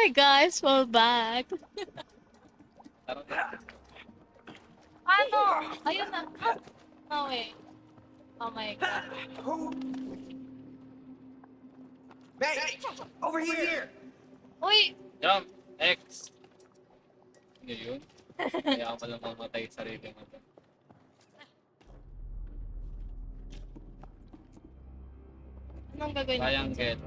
Hi guys, we're back. Ano? Ayun na. No way. Oh my god. Hey, over here! Uy! Jump! X! Ano yun? Kaya ako lang mamatay sa sarili mo. Anong gagawin Sayang natin? get.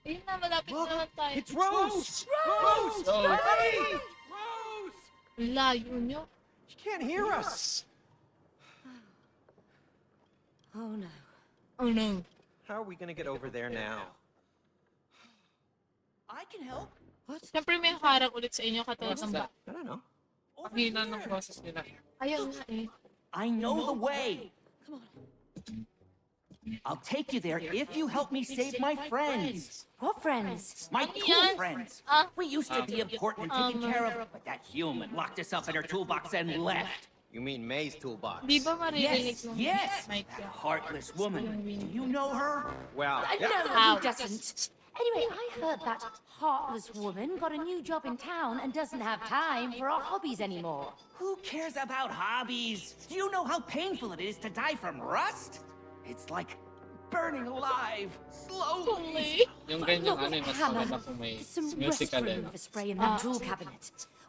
Ayun na, malapit na naman tayo. It's Rose! Rose! Rose! Hey! Rose! Layo nyo. She can't hear us. Oh no. Oh no. How are we gonna get over there now? I can help. What? Siyempre may harang ulit sa inyo katulad ng ba. I don't know. Ang hina ng process nila. Ayun nga eh. I know the way. Come on. I'll take you there if you help me save my friends. What friends? My Ano cool yan? friends. Ah. We used to be important and taken care of, but that human locked us up in her toolbox and left. You mean May's toolbox? Di ba maririnig Yes, ng yes. mic That yan? heartless woman. Do you know her? Well, No, How? he doesn't. Anyway, I heard that heartless woman got a new job in town and doesn't have time for our hobbies anymore. Who cares about hobbies? Do you know how painful it is to die from rust? It's like burning alive, slowly. Yung ganyang Look, ano, mas Hannah, maganda kung may there's some musical rust eh. remover spray in that tool cabinet.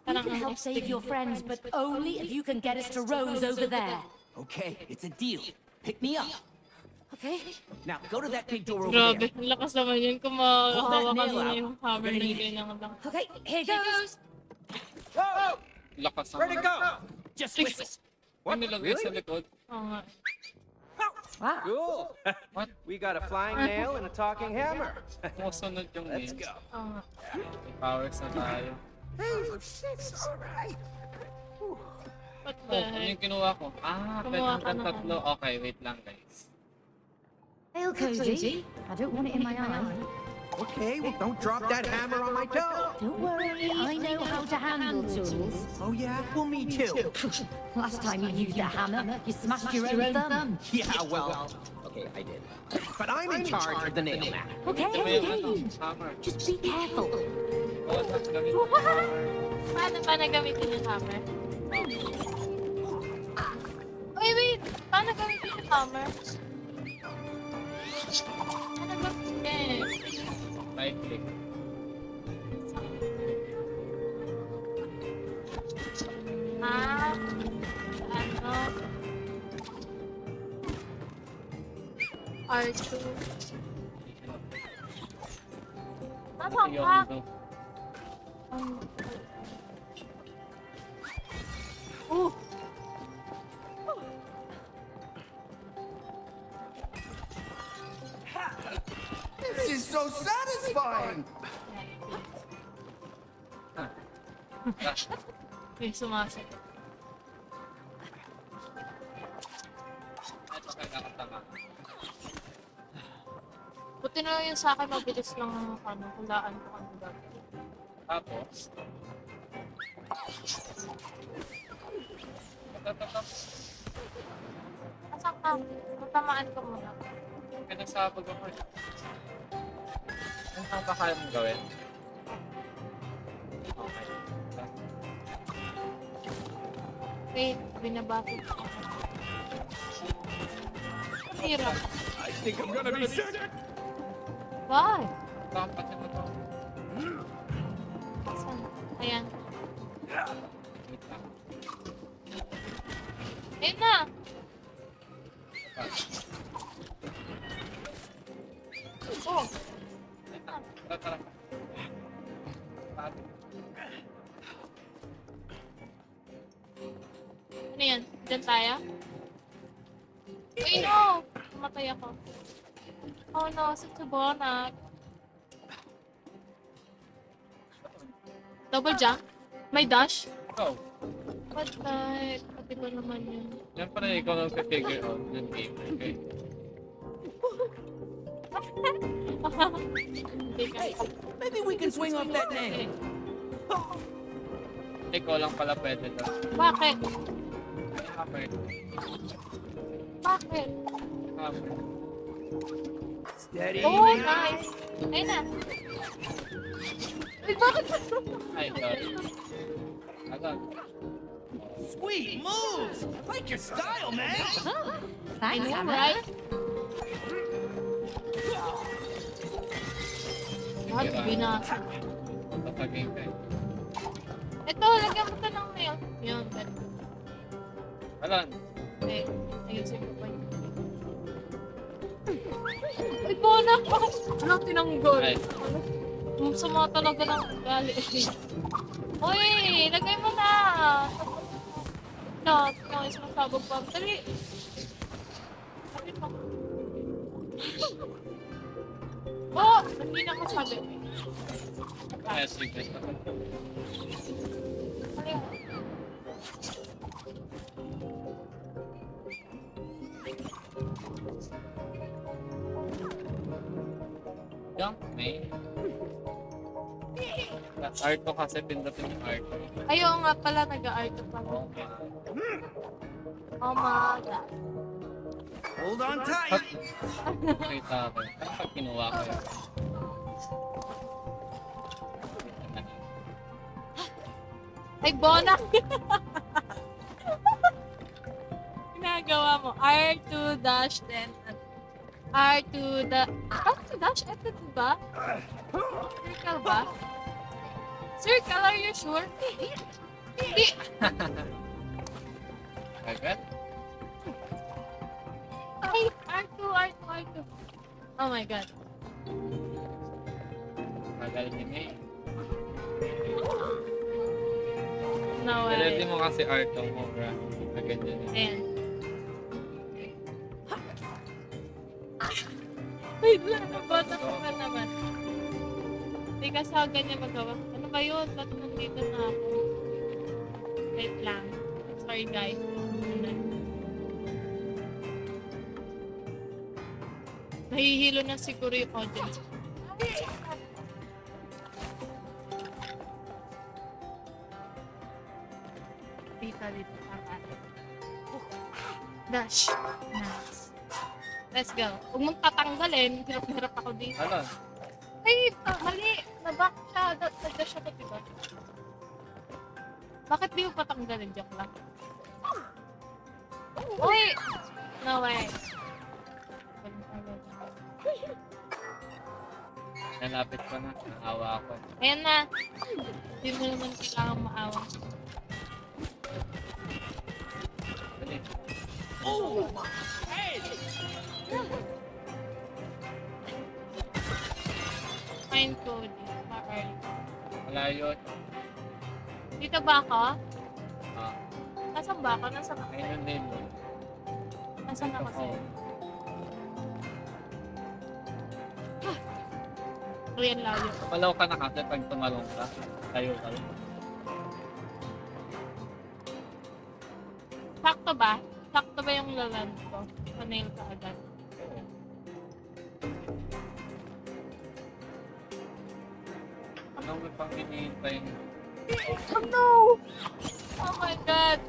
We can help save your friends, but only if you can get us to Rose over there. Okay, it's a deal. Pick me up. Okay? Now go to that big door over Grabe, there. ang lakas naman yun kung Pull that mahawakan nail mo out. yung hammer We're na gonna need it. ganyan lang. Okay, here goes. whoa! Lakas ng Where'd it go? Just whistle. Ano nilagay sa likod? Oo nga. Wow. Cool. What? We got a flying nail and a talking hammer. Musunod yung Let's names. go. Oo nga. May powers na tayo. It's all right. What Oh, the ano heck? yung kinuha ko? Ah, pwede Kumuha ka hanggang ng tatlo. Okay, wait lang guys. Hail, Cody. I don't want it in my eye. Okay, well, don't drop that hammer on my toe. Don't worry, I know how to handle tools. Oh, yeah? Well, me too. Last time you used a hammer, you smashed your own thumb. Yeah, well, okay, I did. But I'm in charge of the nail now. Okay, Ito yung ano, okay. hammer. Just be careful. Oh, tapos gamit yung hammer. Paano ba nagamitin yung hammer? Uy, wait! Paano gamitin yung hammer? Ano ba? Yes. Right click. Ah, ano? R2. Ano Yung ka? ano. Oh! This is so satisfying. May sumasok. Ito kailangan tama. Buti na lang yung sa akin, mabilis lang ano, hulaan ko ano gagawin. Tapos, Asan ka? Matamaan ko muna. pinagsabog ako eh. Ano ba kaya mong gawin? Okay. Wait, binabako ko. Ang hirap. I think I'm gonna be sick. Why? Dapat mo to. Asan? Ayan. Wait lang. Ayun na! Oh! Wait lang. Tara, tara. Ano yan? Diyan tayo? Uy, no! Tumatay ako. Oh no, sa tubonak. Double jump? May dash? Go. What the heck? Pati ba naman yun? Yan pala ikaw ang figure out ng game. Okay. Hindi ka. Maybe we can swing off that nail. Ikaw lang pala pwede to. Bakit? Hammer. Bakit? Hammer. Steady. Oh, nice. Ayun na. Ay, bakit? Ay, sorry. Agad. Sweet moves. I like your style, man. Thanks, Ayun, Anna. right? Bakit binasa? Papagay ka. Ito, lagyan mo ito ng mail. Yun, ganun. Alan, Okay, ayusin ko pa yun. Ay, Bona! Bakit? Anong tinanggol? ay, Suma talaga ng ugali. Uy, lagay mo na! No, no, sumasabog pa. Dali! Dali pa. Oh! Hindi na masabi. ay, secret na. Dali. Jump, may. Art ko kasi, pindutin yung art ko. Ayaw nga pala, nag-art pa. Okay. Oh my God. Hold on tight. Kita ako. Pag kinuha ko yun. Ay, Bona! Ginagawa mo. R2 dash then R2 dash ito diba? Circle ba? Circle, are you sure? Hindi. Agad? Ay, R2. Oh my God. Magal din eh. No Ready way. mo kasi art mo, bro. Agad yun eh. Ayan. Wait lang, nabota ko pa naman. Hindi kasi ako ganyan magawa. Ano ba yun? Ba't nandito na ako? Wait lang. Sorry guys. Nahihilo na siguro yung audience. Dito. Dash. Nice. Let's go. Huwag mong tatanggalin. Hirap na hirap ako dito. Alan, Ay, mali. Naback siya. Nag-dash ako, diba? Bakit di mo patanggalin? Joke lang. Uy! No way. nalapit ko na. Naawa ako. Ayan na. Hindi mo naman kailangan maawa. Dali. Oh, hey. Find code. Ma-early. Wala yun. Dito ba ako? Ah, Nasaan ba ako? Nasaan ako? ayun yung name mo. Nasaan ako Oo. sa'yo? Korean layo. Malaw ka na kasi pag tumalong ka. Tayo ka lang. Sakto ba? Sakto ba yung laland ko? Panail ka agad. Anong may pang hinihintay mo? Oh no! Oh my God!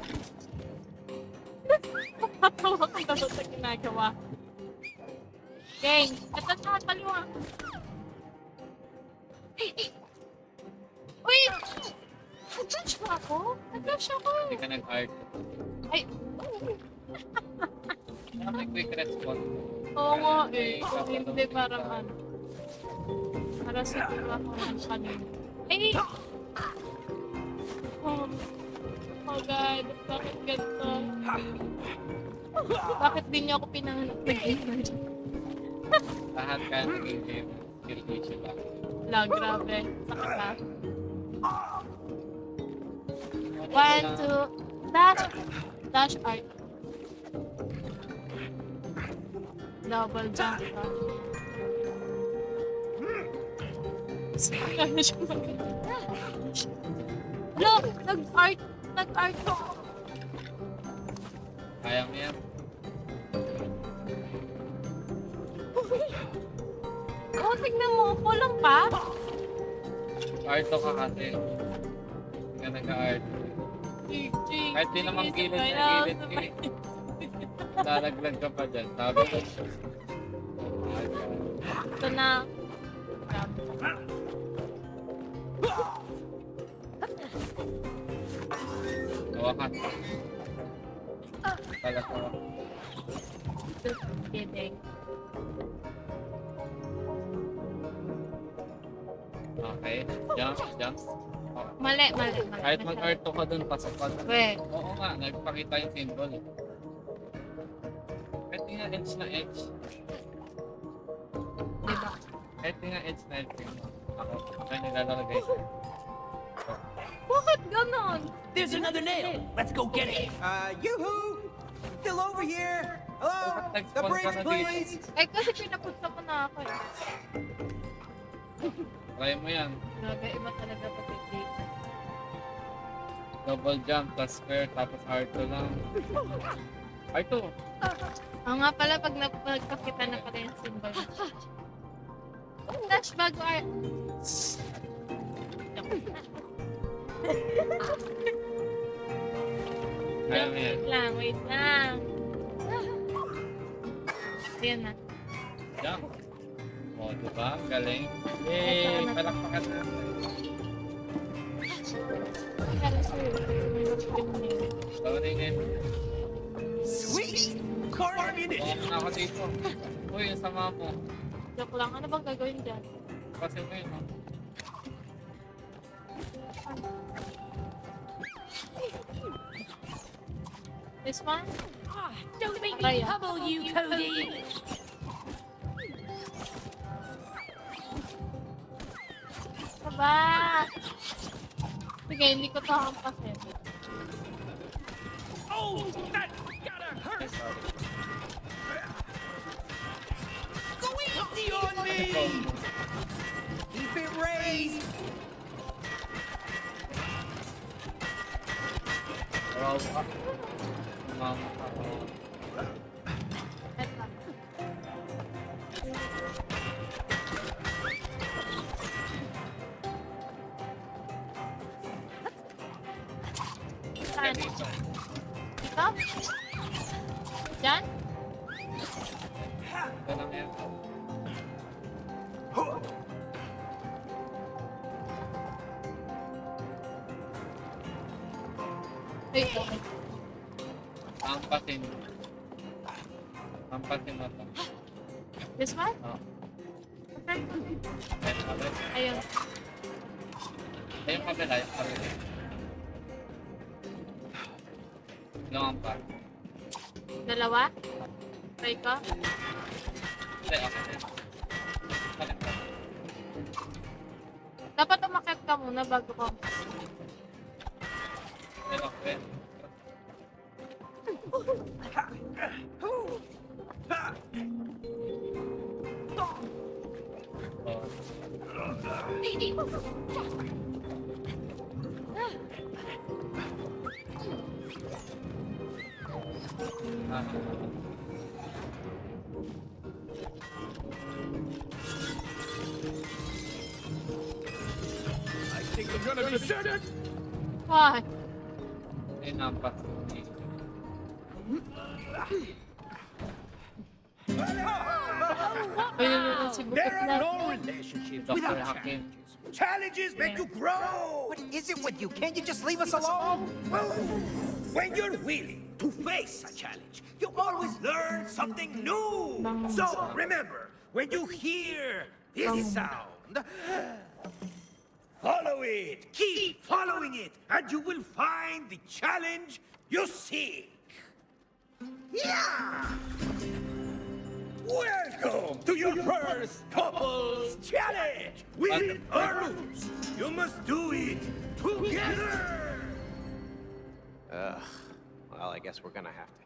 Nakatawa ka na sa ginagawa. Gang! Ito sa kaliwa. Uy! Nag-dash ba ako? Nag-dash ako. Hindi ka nag-art. Ay! May quick response. Oo nga eh. Kung hindi parang ano. Para siguro ako ng kanina. Ay! Oh God, bakit ganito? Bakit di niyo ako pinanganak na gamer? Lahat ka nag-game. Skill issue lang. La, grabe. Sakit ha. 1, 2, dash! Dash art. Double jump ka. Kaya siya Look! Nag-art! Nag-art ko! Kaya mo yan. Oh, tignan mo. Kulang pa? Art ka kasi. Hindi ka nag-art. Jig. Kahit di naman gilid na gilid ka eh. Lalaglag ka pa dyan. Sabi ko. Ito na. Hawakan. Kalat hawakan. Just kidding. Okay. Jump. Oh. Mali. Kahit mag-R2 ka dun, pasok ka dun. Wait. Oo nga, nagpakita yung symbol. Kahit nga edge na edge. Diba? Kahit nga edge na edge. Ako, kaya nilalagay sa'yo. Bakit ganon? There's another nail. Let's go get it. Yoo-hoo! Still over here! Hello? Bakit The nag-spawn bridge, ka na dito? please! Ay, kasi pinapunta ko na ako eh. Try mo yan. Grabe, iba talaga pag i-play. Double jump, plus square, tapos R2 lang. R2! Oo nga pala, pag nagpakita na pala yung symbol. Dash bago R. Kaya mo yan. Wait lang. Ayan na. Jump! O, diba? Ang galing. Yay! Palakpakan na. Kaya sa'yo, may mag-film na yun. Sorry nga. Sweet. Core ammunition. Buwak na ako dito. Uy, yung sama mo. Joke lang, ano bang gagawin dyan? Kasi mo yun, no? This one? Ah, don't make Aray, me trouble you, Cody. Aba! Sige, hindi ko to hampasin. Oh, that gotta hurt. Sorry. Go easy on me. Keep it raised! Wow ka. Sumama ka. Eto. Saan? Dito? Diyan? Ito lang yan. Wait, okay. Hampasin. Hampasin mo ito. This one? Oh. Okay. Ayun, kabel. Ayun. Ayun, kabel. Ayun, kabel. Ilang hampa? Dalawa? Try ko? Hindi, okay din. Balik ka. Dapat umakyat ka muna bago ko. Ayun, okay. Oh. Ah. I think I'm gonna be sentered! Why? Ayun, hampas. Ayun yung si Bukit There are na. no relationships Dr. without Hakim. challenges. Challenges make you grow. What is it with you? Can't you just leave us alone? Well, when you're willing to face a challenge, you always learn something new. So remember, when you hear this sound, follow it. Keep following it, and you will find the challenge you seek. Yeah! Welcome to your first couples challenge! Win or lose, you must do it together! Ugh. Well, I guess we're gonna have to.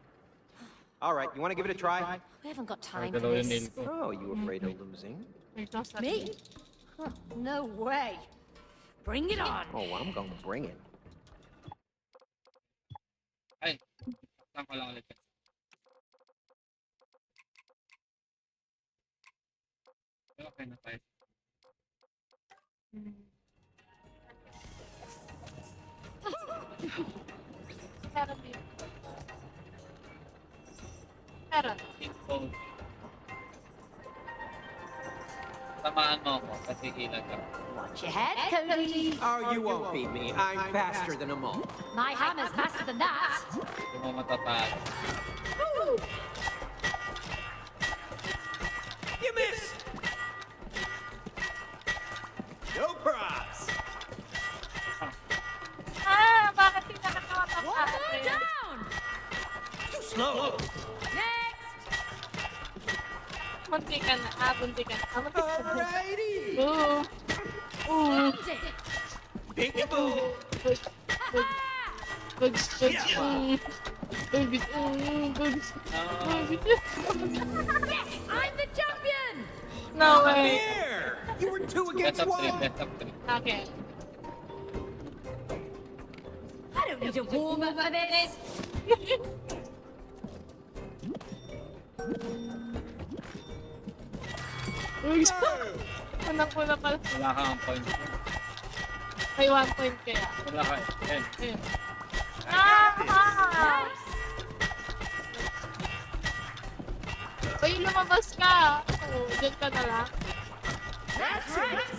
All right, you want to give it a try? We haven't got Ay, time for dalawa yung this. nail ko. Oh, you afraid of losing? May toss na Me? Huh, no way. Bring it on. Oh, I'm gonna bring it. Ay, saan ko lang ulit. Okay na tayo. Carrot yun. Carrot. Pitfall. Tamaan mo ako kasi ilan ka. Watch your head, Cody. Oh, you won't beat me. I'm faster than them all. My hammer's faster than that. Hindi mo matatalo. You missed! No props! Ah, bakit hindi nakakatawa? One down. Too slow! Next. Munti ka na. Bunti ka na. Munti ka na. Alrighty! Oo. Oo. Peekaboo! Bugs. Bugs. Yes, I'm the champion. No way. There! You were two Best against of 3, one! best of 3. Okay. I don't need a warm up for this. Bugs. Unang-una pala. Wala kang point. May 1 point kaya. Wala ka. Ayun. Ayun. Ah! Uy, lumabas ka! Oo, dyan ka na lang. That's right.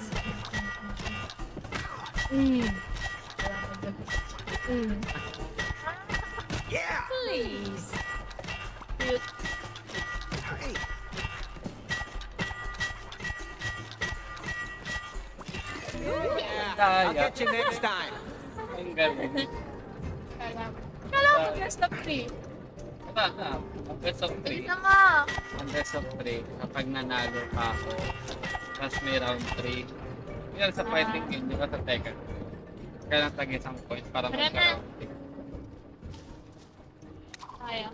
Yeah! Please. Cute. Hey. I'll Kaya. get you next time. Ang galing. Kala ko best of 3. Wala na. Ang best of 3. Isa nga. Ang best of 3, kapag nanalo pa ako, tapos may round 3. Yan sa fighting game, di ba sa Tekken? Kailan tag isang point para Tara na. magka-round 3. Kaya.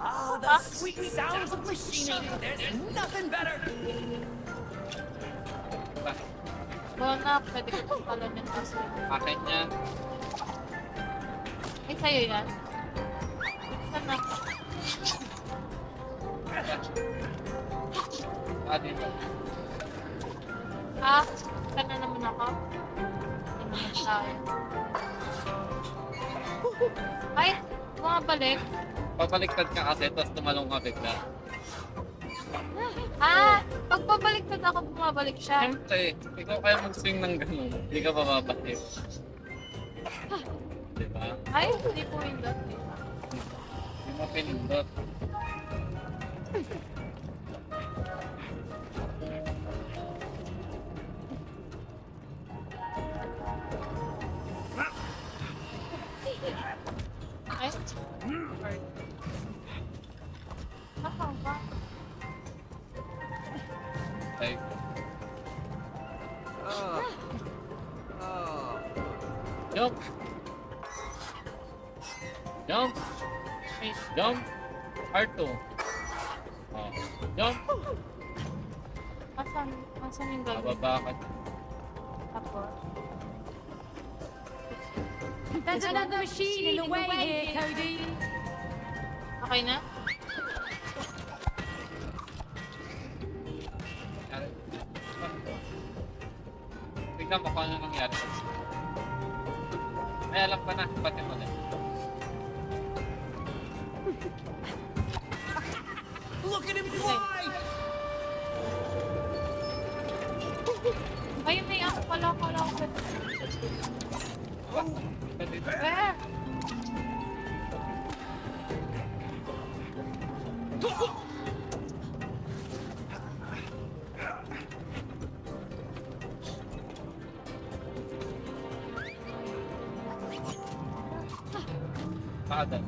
Ah, the sweet sounds of machinery. There's nothing better. Diba? Bona, pwede ko pang talo ng kaso. Akin yan. Ay, sa'yo yan. Saan na? Dito. Ah, saan na naman ako? Hindi naman tayo. Ay, bumabalik. Pabaliktad ka kasi, tapos tumalong ka bigla. Ah, pag pabaliktad ako, bumabalik siya. Siyempre, ikaw kaya mag-swing ng ganun. Hindi ka bababalik. Diba? Ay, hindi po indot. Hindi mo pinindot. Ay. Ako ba? Ay, Oh. Oh. jump! Jump! Wait. Jump! R2. Oh. Jump! Asan yung gagawin? Bababa ka. Tapos. There's another machine in the way here, Cody. Okay na? Tignan mo kung ano nangyari. Ay, alam ka na. Pati mo din. Look at him fly! Ay, may ako pala ko. Eh! Paadal.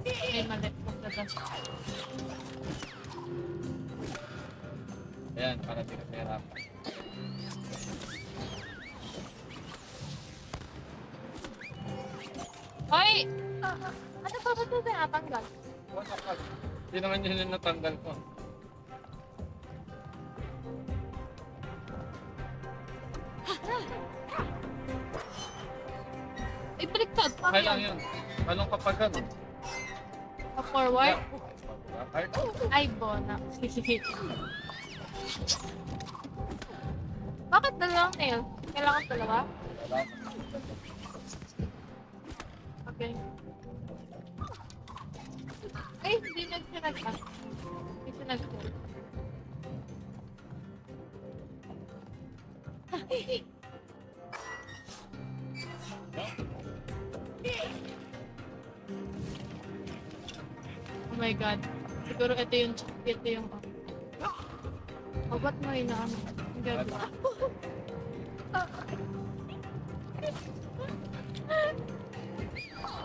May mali. Pagdadas. Ayan, para di ka mahirapan. Ay! Ano ba ba ito tinatanggal? Wala ka. Hindi naman yun yung natanggal ko. Ay, baliktad. Paano Okay lang yun? yun. Anong kapag ganun? Forward? Yeah. Art? Ay, Bona. Bakit dalawang nail? Kailangan dalawa? Wala. Okay. Ay, hindi nagsinag ka. Hindi sinag ko. Oh my god. Siguro ito yung oh, ba't mo inaano? Ang ganda.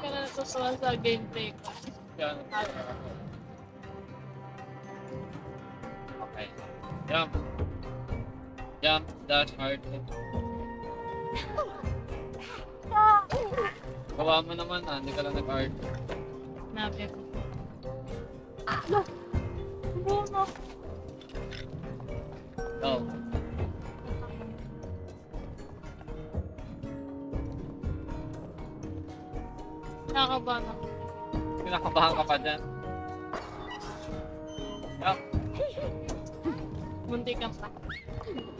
Kaya natutuwa sa gameplay ko. Yan. Okay. Jump. Jump, dash, hard. Gawa mo naman hindi ka lang nag-art. Nabi ko. No! Bono! Oh. Nakakabahan ako. Kinakabahan ka pa dyan. Jump. Munti ka pa.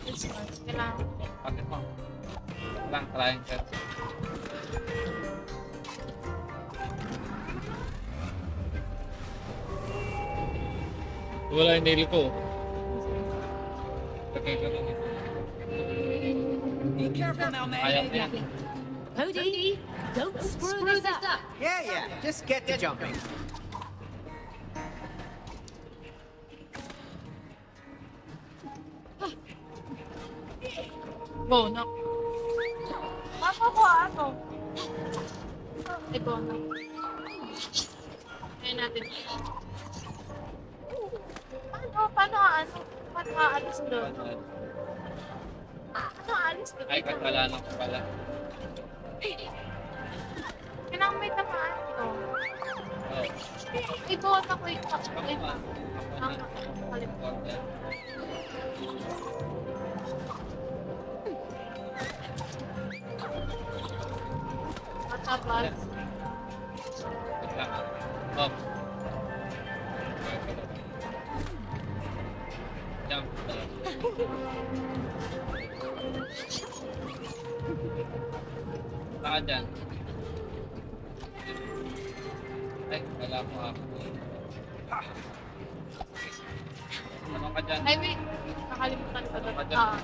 It's fine. Kailangan ko. Bakit mo? Lang, trying ka. Wala yung nail ko. Okay ka lang. Be careful now, Ayaw man. niya. Cody, don't screw this up. Yeah, just get to jumping. Bono. Mama ko ano? Ay, Bono. Ngayon natin. Paano aalis doon? Paano aalis doon? Ay, wala na ko pala. Kailangan may tamaan to. Oh. Ay, Bono ko yung Ako na. Kalimutan. Matapos. Wait lang. Oh. Jump. Saka dyan. Ay, wala mo ako. Ano ka dyan? Ay, wait. Nakalimutan ko doon. Madam. Ah.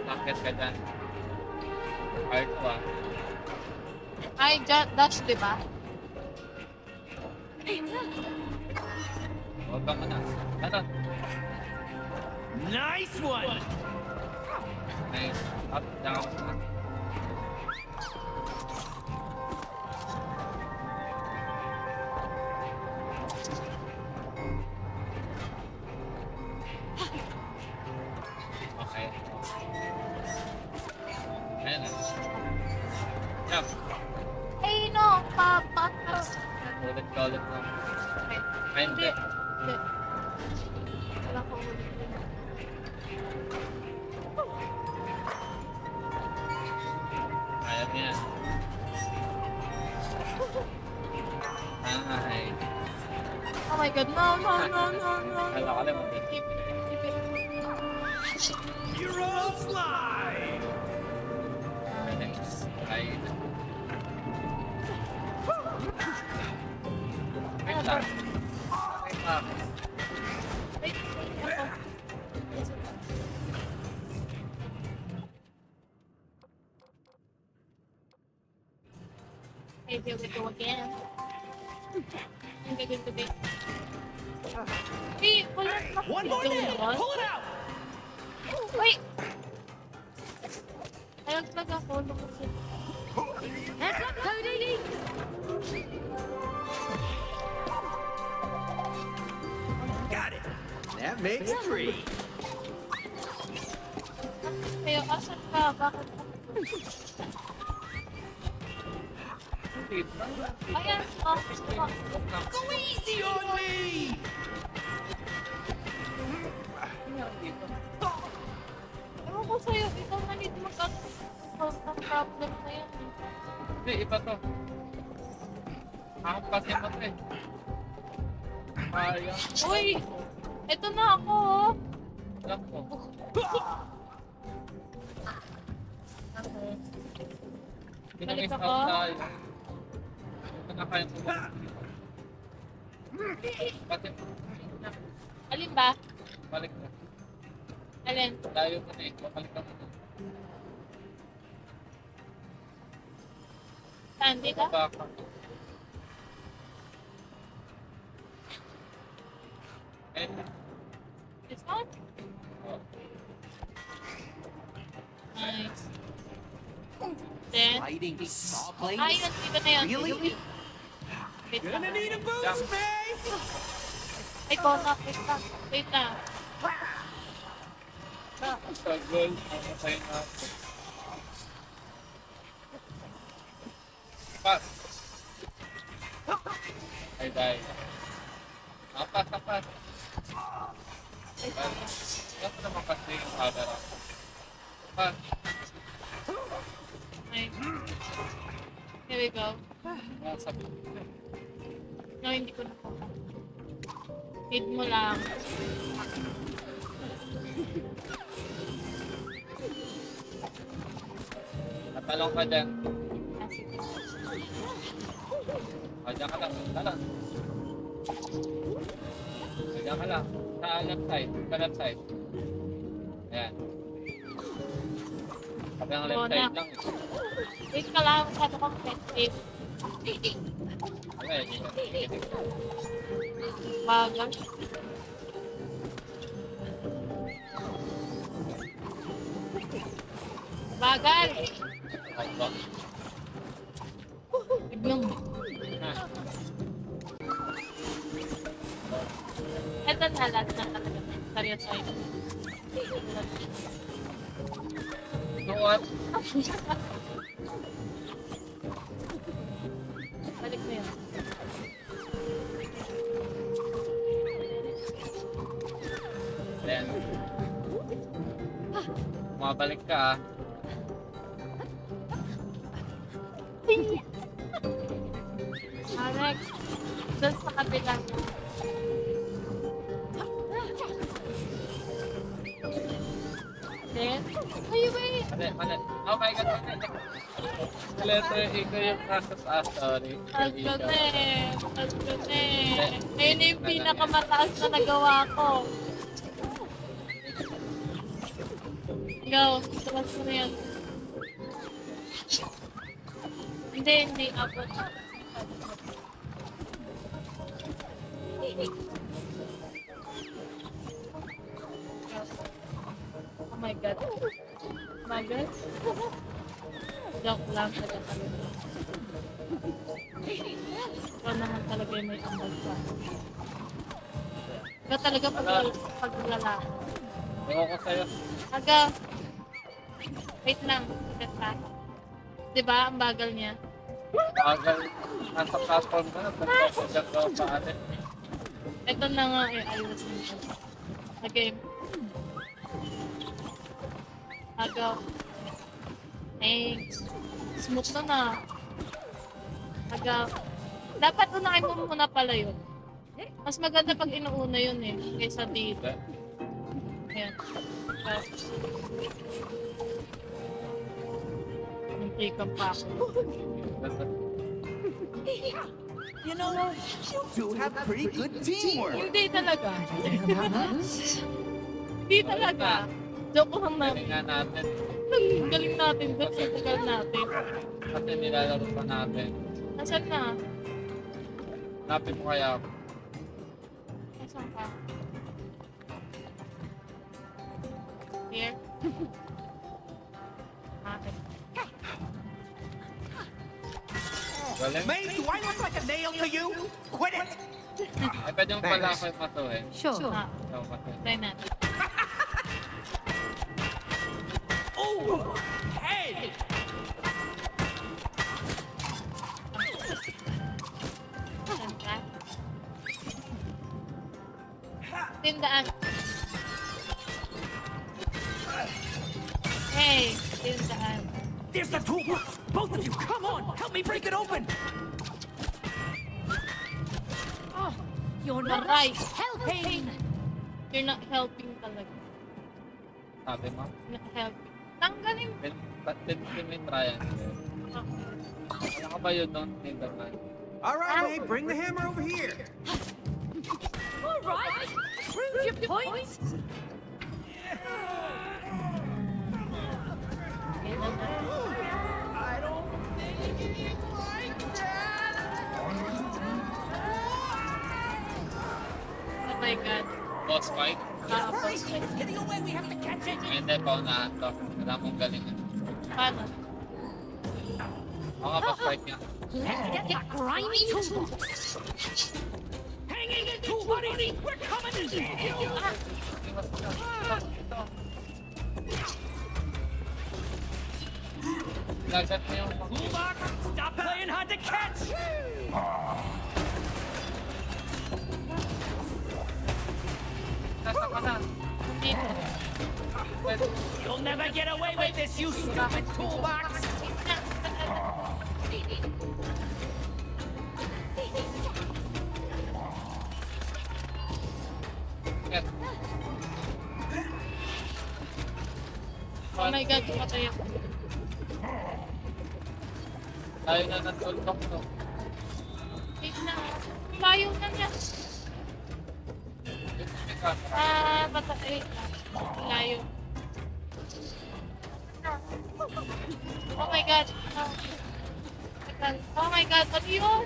Bakit ka dyan? Hard ko Ay, dash, di ba? Huwag ka muna. Ano? Nice one! Ay, up, down. Okay. Ayan na. Jump. Ay, no. Ulit ka ulit na. Okay. Ay, hindi. Hindi. Wala ko ulit. Kaya niya. Ay. Oh my god, no. Kala ko lang. Keep it. You're all slide! Next. Ay. Wait lang. Wait lang. Wait, ako. Hey, here we go again. Ang gagawin ko din. Hey, wala na. One more nail! Pull it out! Wait! Ayaw talaga ako. Lumusot. Heads up, Cody. Got it. That makes 3. Kaya, asan ka? Bakit ako? Ayan, Go easy on me! ewan ko sa'yo, ikaw na need mag-solve ng problem na yan. Hindi, iba to. Hampasin mo to eh. Kaya. Uy! Ito na ako, oh. Alam ko. Balik Pinamiss ako? out tayo. Ito na kayang pumunta. Pati, Alin ba? balik na. Alin? Layo mo na eh. Babalik ka muna. Saan? Dito? Baba ka. And, This one? oh, Nice. Then, Riding saw blades? ayun, dito na yun. Really? Wait Gonna lang. need a boost, babe! Ay, Kona, wait lang. Wait lang. struggle. Mamatay na ako. Pas. Ay, die. Apas, apas. Yan mo naman kasi yung camera. Pas. Okay. Here we go. Sabi ko. No, hindi ko na po. Hid mo lang. Natalong ka dyan. Ah, sige. Diyan ka lang. Talang. Diyan ka lang. Sa left side. Sa left side. Ayan. Sabi ang left side lang. Wait ka lang. Masyado kang sensitive. Okay, dito. Bagal. Bagal! Ay, ba? Biglang. Ito na lahat na talaga. Seryoso yun. So what? Balik mo yun. Then, mabalik ka ah. Alex, doon sa kabila. Then, ay, wait! Mali, mali. Oh my God, mali. Letter A ko yung nasa taas, sorry. Taas ko na eh. Taas ko na eh. Ayun na yung pinakamataas na nagawa ko. Go, taas ko na yan. Hindi. Abot. Oh my God. Oh my God. Joke lang talaga talaga. Ikaw naman talaga yung may ambag ka. Ikaw talaga paglalaki. Ewan ko sa'yo. Aga. Wait lang. Wait lang. Diba? Ang bagal niya. Bagal. Nasa platform ka na. Pagkakasyak ka pa atin. Ito na nga eh. Ayos nito. Okay. Aga. Thanks. Smooth na. Aga. Dapat unahin mo muna pala yun. Mas maganda pag inuuna yun eh. Kaysa dito. Ayan. Muntikan pa ako. You know, you two have pretty good teamwork. Hindi talaga. Hindi talaga. Joke lang na. Galing nga natin. Ang galing natin doon sa tagal natin. Kasi nilalaro pa natin. Nasaan na? Hanapin mo kaya ako. Nasaan ka? Here? Akin. Galing. Mate, do I look like a nail to you? Quit it! Ay, pwede mo pala ako yung matuhin. Sure. Ah, Ikaw matuhin. try natin. Oh, hey! Saan ka? Tindaan. Hey, tindaan. There's the toolbox! Both of you, come on! Help me break it open! You're not Aray. helping. You're not helping talaga. Sabi mo? Not helping. Tanggalin mo. Pin mo yung triangle. Ano ka ba yun doon? Tindaman. All right, hey, bring the hammer over here. All right. Prove your point. I don't think it's like that. Oh my God. Boss fight? Hurry! Boss fight. It's getting away. We have to catch it. Hindi, paunahan to. Wala mong galingan. Paano? Ako boss fight niya. Let's get that grimy toolbox. Hang in there, too, buddy. We're coming to save you. Lagat mo yung Toolbox, stop playing hard to catch. nasa ka na. Dito. Pwede. You'll never get away with this, you stupid toolbox. Get. Oh my God, patay ako. Tayo na ng tultok to. Wait na. Layo na niya. Patay. Layo. Oh my God. Oh my God, ano yun?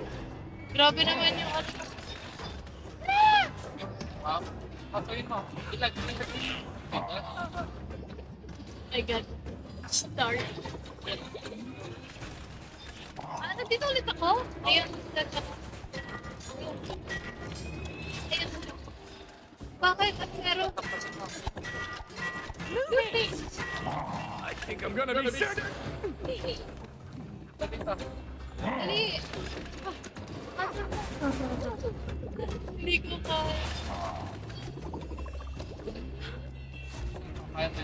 Grabe naman yung ano. Ah! Wow. Patuloy mo. Ilag. Oh my God. Sorry. Nandito ulit ako? Ayun. Ayun. Bakit? At meron? I think I'm gonna be sick. Dali. Hindi ko kaya. Kaya na.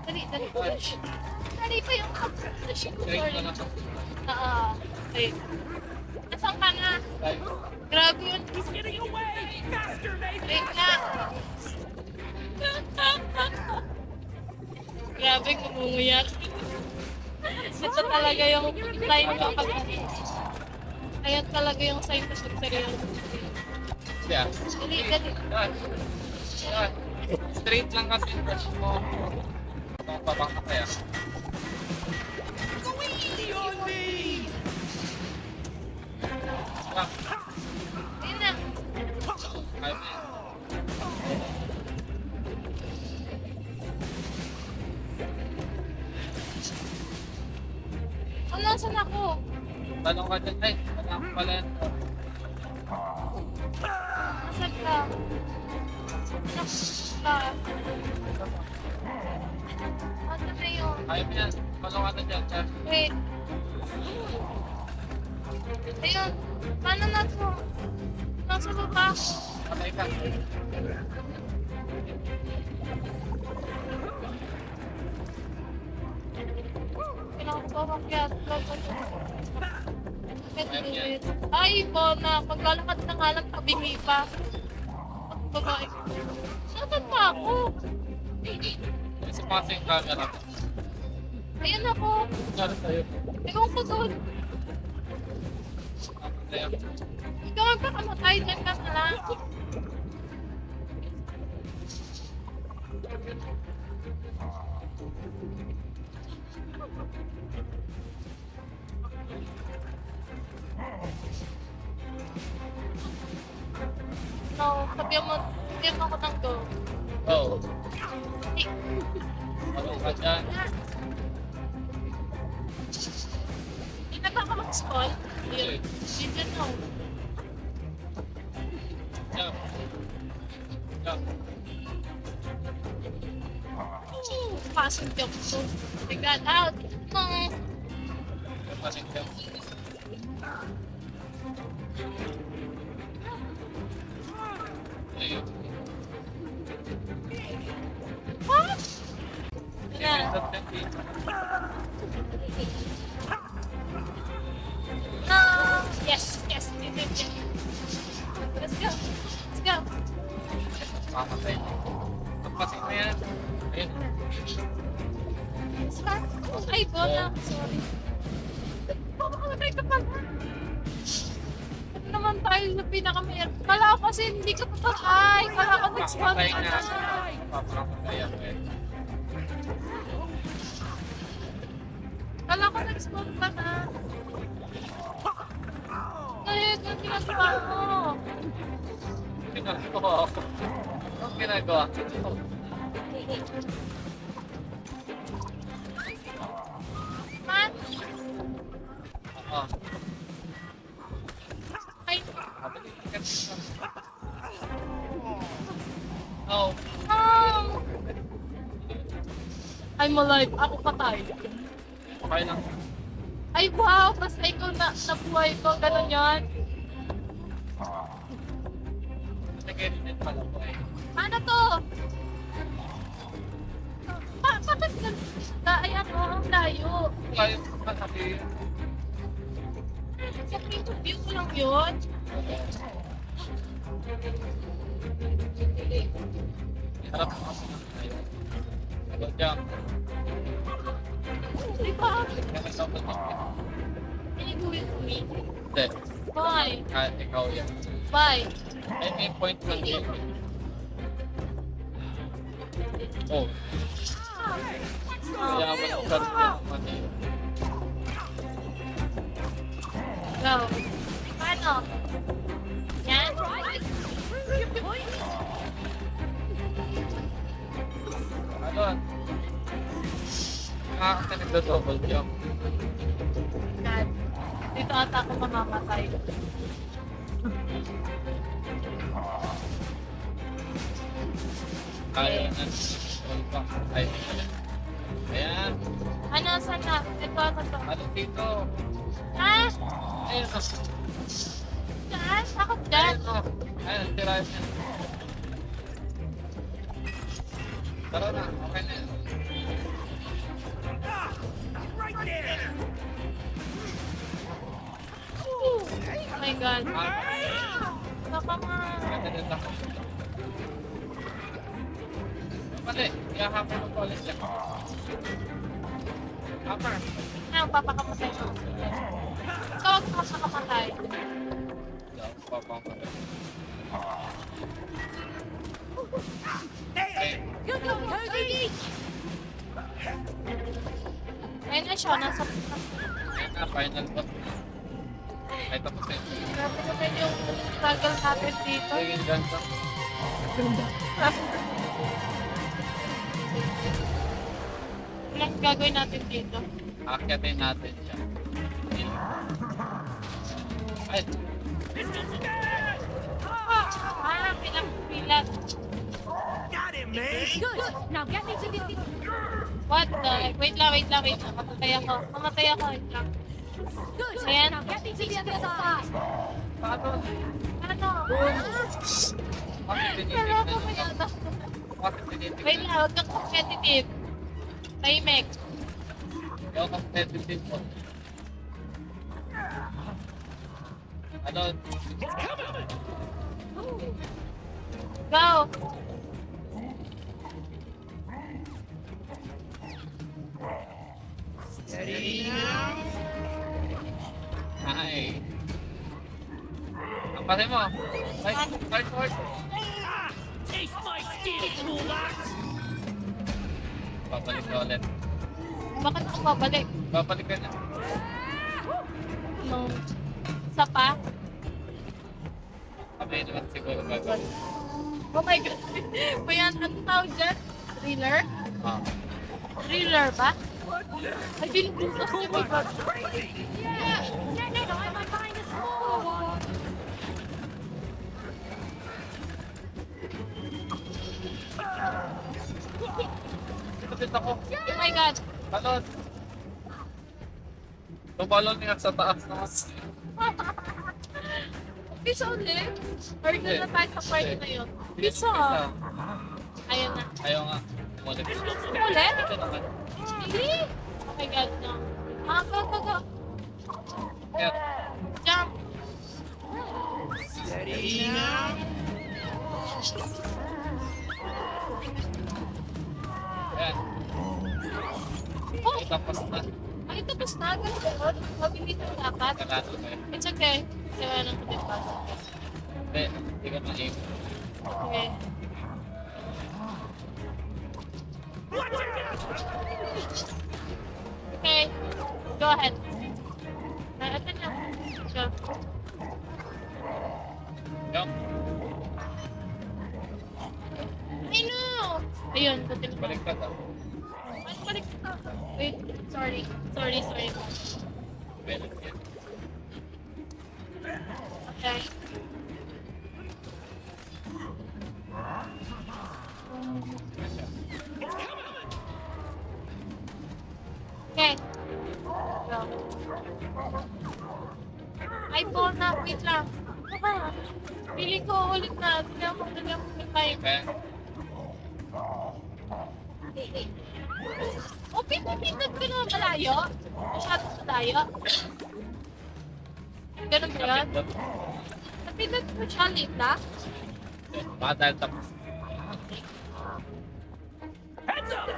Dali. Dali pa yung push ko. Straight Sorry. na lang. Okay. Nasaan ka na? Tayo. Grabe yun. He's getting away. Faster, Nathan. Wait na. Grabe, kumunguyak. Ito talaga yung sign ko pag ayan talaga yung sign ko pag seryoso. Yeah. Dali. Yan. Yan. Straight lang kasi yung brush mo. Kung pabang ka kaya. Go easy on me. Lang. Ayun na. Kaya na yan. Oh, nasan ako? Tanong ka dyan. Ay, wala ko pala yan. Nasaan ka? Nasaan ka? Nasaan na yun? Kaya mo yan. Tanong ka na dyan. Sir. Wait. Ayun. Paano na to? Nasa baba? Patay ka. Kailangan ko makyat. Ay, Bona. Maglalakad na nga lang tabingi pa. Ang babae. Nasaan pa ako? Isa pa kasi yung camera. Ayun ako. Ano sa'yo? Ewan ko doon. Ayan. Ikaw ang kakamatay. Diyan ka na lang. No, sabihan mo ako ng go. Oh. Eh, Tanong ka dyan. Hindi na ba ako mag-spawn? Yun. Hindi na. Jump. Jump. Pasok yung so. I got out. No. Pasing jump. Ayun. What? Sige, Na. stop jump dito. No! Yes! Yes! Yes! Let's go! Let's go! Pamatay na. Pagpasin mo yan. Ayun. Ay, bola! Sorry. Pamamatay ka pala! Ano naman tayo sa pinakamayar? Kala ko kasi hindi ka patay! Kala ko nag-spawn Pamatay ka na. na! Papamatay ako eh. Kala ko nag-spawn ka na! Ngayon, yung ginagawa mo! Ginagawa ako. Anong ginagawa? Man! Oo. Ay! Kabalik ka dito. Oh. Oh! I'm alive! Ako patay! Okay lang. Ay, wow! Basta ikaw na nabuhay ko. Ganon yun. Nagay din pala po eh. Ano to? Bakit ayan mo? Ang layo. Kayo masabi. Sa point of view ko lang yun. Harap mo kasi lang tayo. Hello, jump. Di ba? Kaya double jump. Can you do it to me? Hindi. Bye. Ikaw yan. Bye. Ay, may point lang din. Oh. Kaya mag-start naman eh. Go. Paano? Yan? Ano? Nakakita nagdo-double jump. God. Dito ata ako mamamatay. Kaya na. All back. Ay, ayan. Ano? Saan na? Ito, ito. Ano dito? Ha? Ayun o. Saan? Takot dyan. Ayun o. Ayun, tirahin niya. Tara na. Okay na yan. Right there! Oh my God. Baka Ganda din ako. Mali. Ihahapon mo pa ulit yan. Hammer. Ano, papakamatay ko. Ikaw ang papakamatay. Hindi ako papamatay. Hey! Go, go, Cody! Ayun na siya, nasa... Ayan na, final boss na. Ay, tapos na yun. Grabe naman yung struggle natin dito. Sige, ganda. Anong gagawin natin dito? Akyatin natin siya. Ay, Pinagpilat. Got him, man! Good. Now get me to the... What the? Wait lang. Mamatay ako. Wait lang. Good. Ayan. Now get me to the other side. paano? Ano? Bakit Kala tinitignan ko niyo? yata. Bakit tinitignan Wait niyo? lang, huwag kang competitive. Tahimik. Hindi ako competitive po. Ano? Go! Ay. Ang pati mo. Ay, hard. Taste my skin, Kulaks! Babalik ka ulit. Bakit ako babalik? Babalik ka na. No. Isa pa? Kami naman siguro gagawin. Oh my God. Bayan, anong tawag dyan? Thriller? Ah. Thriller ba? Ay, binubutas niya may bag. Yeah. No, I might find a smaller one. Kapit ako. Oh my God. Balon. Tumalon niya sa taas naman. Bisa ulit. Or doon na tayo sa party na yun. Bisa. Ayun na. Ayaw nga. Umulit. Ulit? Ito naman. Really? Oh my God, no. Go. Kaya, Jump. Steady now. ayan. Oh, Tapos na. ay, tapos na. Ganun. Mabilis na dapat. Kalado na yun. It's okay. Sabi ng kulipas. Hindi, hindi ka na-aim. Okay. Okay. Go ahead. Ito na. Go. Jump. I know! Ayun, buti na. Balik ka daw. Balik ka. Wait, sorry. Sorry. Balik yan. Okay. Okay. Go. Ay, phone na. Wait lang. Feeling ko ulit na. Dali ako may time. Okay. O, pinipindot ko na malayo. Masyadong malayo. Ganun ba yun? Napindot. Napindot ko siya late na. Baka dahil tapos. Heads up!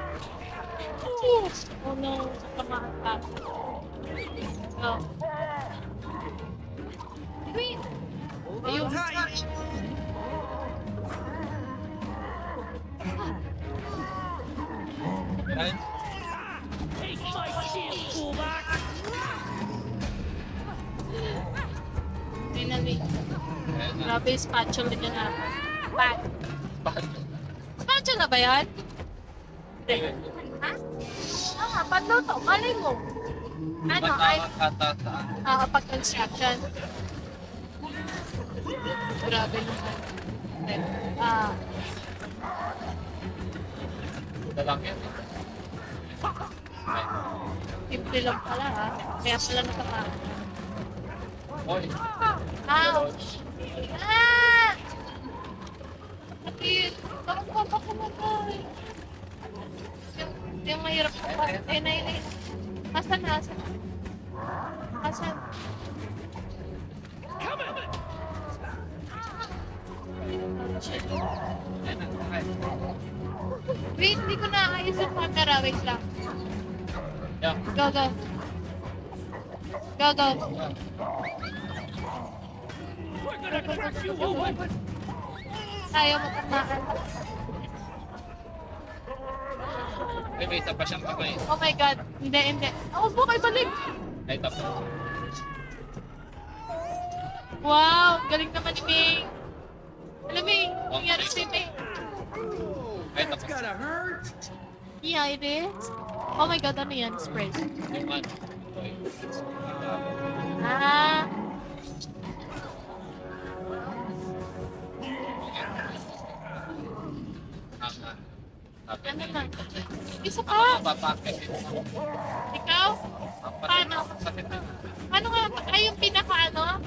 Oh no, samahan ka. Go. Wait. Hold Ayun. on tight. Ayan. Taste my shield, fullback. Finally. Ayan na. Grabe yung spatula niya na. Pat. Bakit? Spatula ba yan? Hindi. Ha? Panluto. Malay mo. Ano? Ay, Matakas pag construction. Grabe naman. Hindi. Ito lang yan. Ay. Simple lang pala ha. Kaya pala nakaka. Oy. Ouch! Ah! Kapit! Bakit pa kumatay? Yung mahirap ko pa. Ayun na. Asan? Ayan na. Okay. Wait, hindi ko naayos yung camera. Wait lang. Yeah. Go. Ayaw mo tamaan. Ay, may isa pa siyang kamay. Oh my God. Hindi. Huwag mo kayo balik. Ay, tapos. Wow, galing naman ni Ming. Alam Ming, nangyari si Ming. Ay, tapos. Gotta hurt. Yeah, it is. Oh my God, ano yan? Spray. Yung man. Oy. Ah. Ano na? Isa pa. Papakit. Ikaw? Paano? Sakit na. Ano nga? Ay, yung pinaka ano?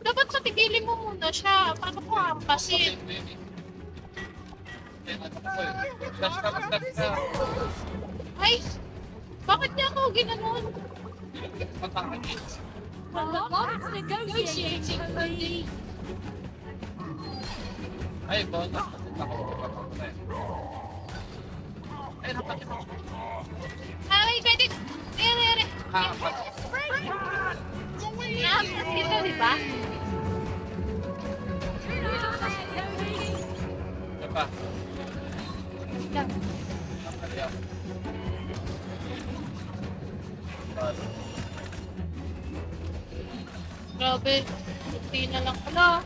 Dapat patigilin mo muna siya. Paano ko hampasin? Dash ka. Ay! Bakit niya ako ginanon? Papakit. Well, the lord's negotiating with me. Ay, bonus. Ay, napakit. Ay, pwede. Ere. Kapat. Nahampas ito, di ba? Ito pa. Yan. Napakit. Grabe. Kunti na lang. Hala.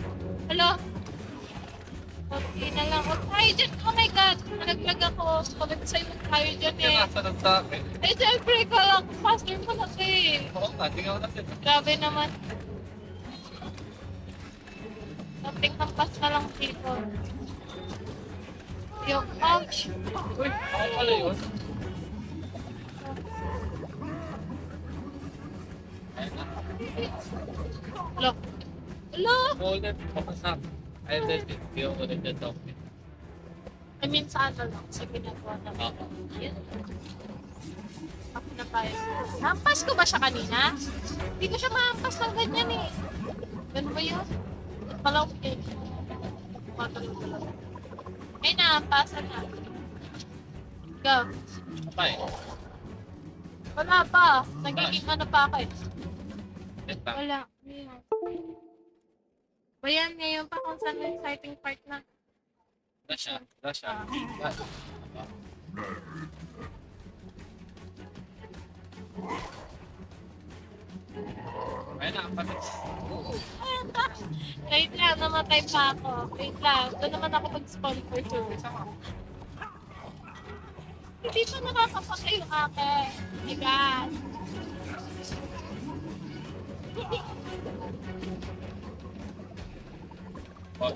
Kunti na lang. Ay, dyan. Oh my God. Nalaglag ako. Pagod sa'yo tayo dyan Yan, eh. nasa lang sa akin. Eh, syempre, kala ko faster mo na eh. Oo nga, tingnan ko natin. Grabe naman. Something hampas na lang dito. Yung ouch. Uy, ako pala yun. Ayun na. Look. Look! Ulit, papasak. Ayun din, hindi ako ulit yung topic. I mean, sa ano lang. Sa ginagawa na. Oo. Yan. Ako na tayo. Hampas ko ba siya kanina? Hindi ko siya mahampas ng ganyan eh. Ganun ba yun? Malaw ko yun. Matalo. Ay, nahampasan na. Go. Patay. Wala pa. Nagiging ano pa ako eh. Ito. Wala. Bayan, ngayon pa kung saan yung exciting part na. Rush siya. Rush siya. Rush. Ayun na, kapatid. Wait lang, namatay pa ako. Wait lang, doon naman ako mag-spawn for sure. Hindi pa nakakapatay yung akin. Oh my God. Oh.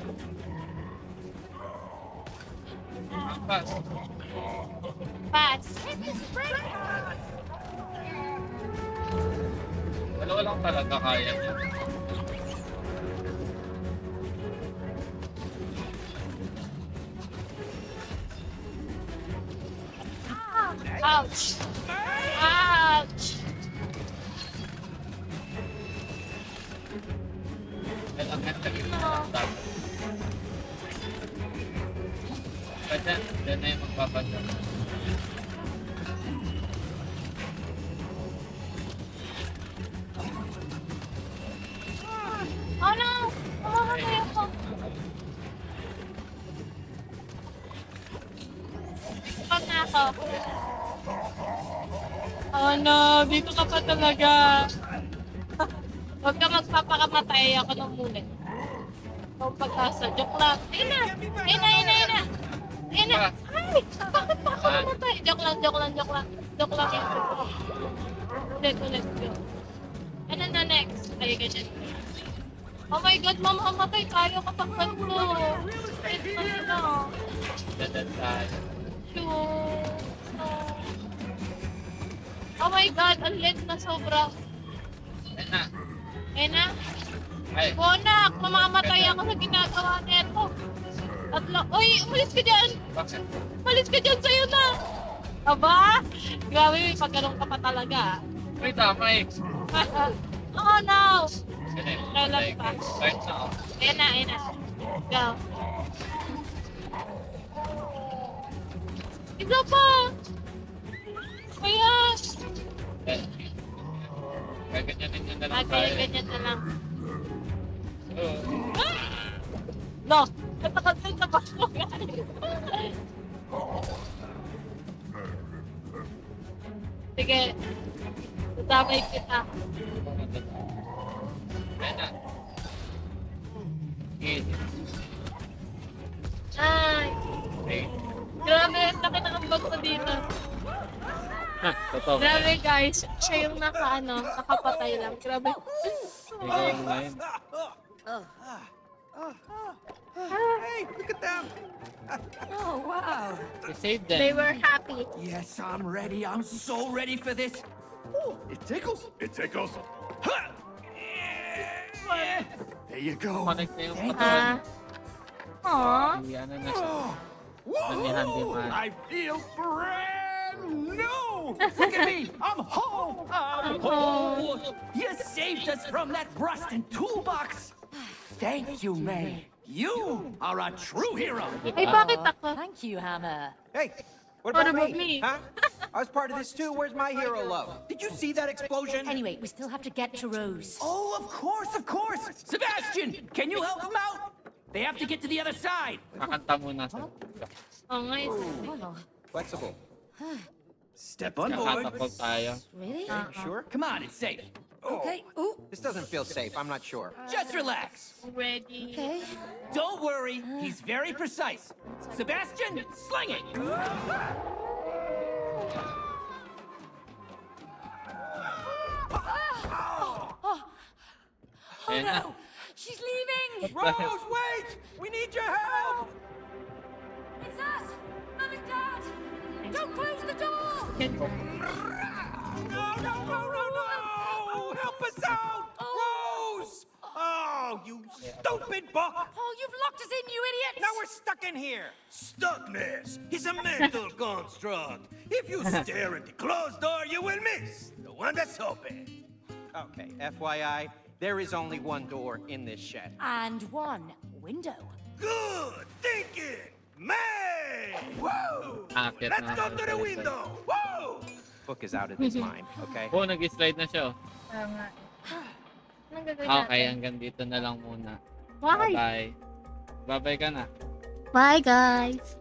Ampas. Pass. Dalawa lang talaga kaya niya. Ouch. Ouch. Dahil ang ganda rin na dapat. Kaya dyan na yung magpapadya. Oh no! Mamamatay ako. Pag na ako. Oh no, dito ka pa talaga. Huwag ka magpapakamatay ako ng mulit. Huwag pag-asa. Joke lang. Ayun na! Ayun na, ayun na, ayun na! Ayun na! Ay! Bakit pa ako namatay? Joke lang, joke lang, joke lang. Joke lang yun. Ulit, ulit. Joke. Ano na next? Ay, ganyan. Oh my God, mamamatay tayo kapag ganito. Wait na nila. Dadan tayo. Sure. No. Oh my God, ang lit na sobra. Ayun na. Eh na, Ay. Bonak, mamamatay ako sa ginagawa nito. Uy, umalis ka dyan! Bakit? Umalis ka dyan, sa'yo na! Aba? Grabe, pag ganun ka pa talaga. Uy, tama eh. Oh no! Sige, Kailan pa? Start na ako. Ayan na, ayan na. Go. Isa pa! Kaya! Kaya ganyanin nyo na lang Okay, tayo. ganyan na lang. Oo. No! Katakasin na ba ko? Sige. Tatamay kita. Ayun na. Gid. Ay! Okay. Grabe, ang laki ng ambag ko dito. Totoo. Grabe guys, siya yung nakapatay lang. Grabe. Ikaw yung ngayon. Hey, look at them! Oh, wow. You saved They them. were happy. Yes, I'm ready. I'm so ready for this. Oh, it tickles. It tickles. Ha! There you go. Connect na yung Thank katawan. Aww. Ano na siya. Whoa! handyman. I feel brand new. Look at me. I'm home. I'm home. You saved us from that rust and toolbox. Thank you, May. You are a true hero. Ay, bakit ako? Thank you, Hammer. Hey, what What about about me? me? Huh? I was part of this too. Where's my hero love? Did you see that explosion? Anyway, we still have to get to Rose. Oh, of course, of course. Sebastian, can you help them out? They have to get to the other side. Kakanta muna sa... Oh, ngayon. Oh, Flexible. Step on board. Kakatapos tayo. really? Sure? Come on, it's safe. Okay. Ooh. This doesn't feel safe. I'm not sure. Just relax. Ready. Okay. Don't worry, he's very precise. Sebastian, sling it. Ayan na. No, she's leaving. Rose, wait! We need your help. It's us, Mum and Dad. Don't close the door. No! Help us out! Rose! Oh, Oh, you stupid buck! Oh, you've locked us in, you idiots! Now we're stuck in here! Stuckness is a mental construct. If you stare at the closed door, you will miss the one that's open. Okay, FYI, there is only one door in this shed. And one window. Good thinking, man! Woo! Akit Let's na go ako to sa the likod. window! Woo! Book is out of his mind, okay? Oh, nag-slide na siya. Tama. Anong gagawin Okay, natin? hanggang dito na lang muna. Why? Bye-bye. Bye-bye ka na. Bye, guys!